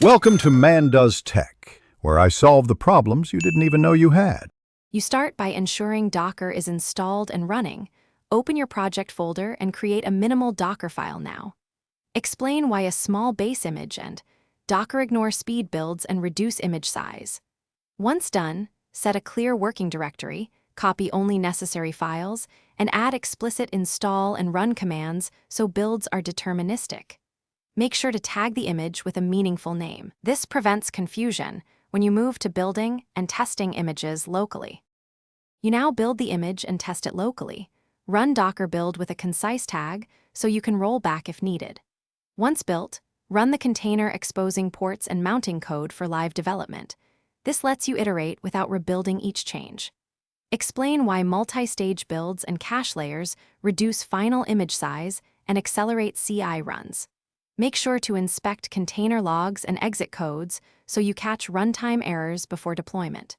Welcome to Man Does Tech, where I solve the problems you didn't even know you had. You start by ensuring Docker is installed and running. Open your project folder and create a minimal Docker file now. Explain why a small base image and Docker ignore speed builds and reduce image size. Once done, set a clear working directory, copy only necessary files, and add explicit install and run commands so builds are deterministic. Make sure to tag the image with a meaningful name. This prevents confusion when you move to building and testing images locally. You now build the image and test it locally. Run Docker build with a concise tag so you can roll back if needed. Once built, run the container exposing ports and mounting code for live development. This lets you iterate without rebuilding each change. Explain why multi-stage builds and cache layers reduce final image size and accelerate CI runs. Make sure to inspect container logs and exit codes so you catch runtime errors before deployment.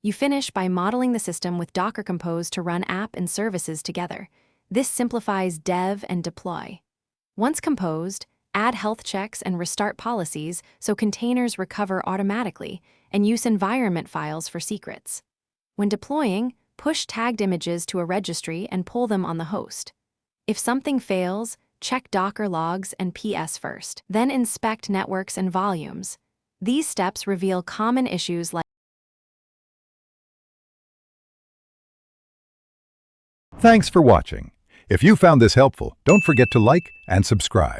You finish by modeling the system with Docker Compose to run app and services together. This simplifies dev and deploy. Once composed, add health checks and restart policies so containers recover automatically, and use environment files for secrets. When deploying, push tagged images to a registry and pull them on the host. If something fails, check Docker logs and PS first. Then inspect networks and volumes. These steps reveal common issues like. Thanks for watching. If you found this helpful, don't forget to like and subscribe.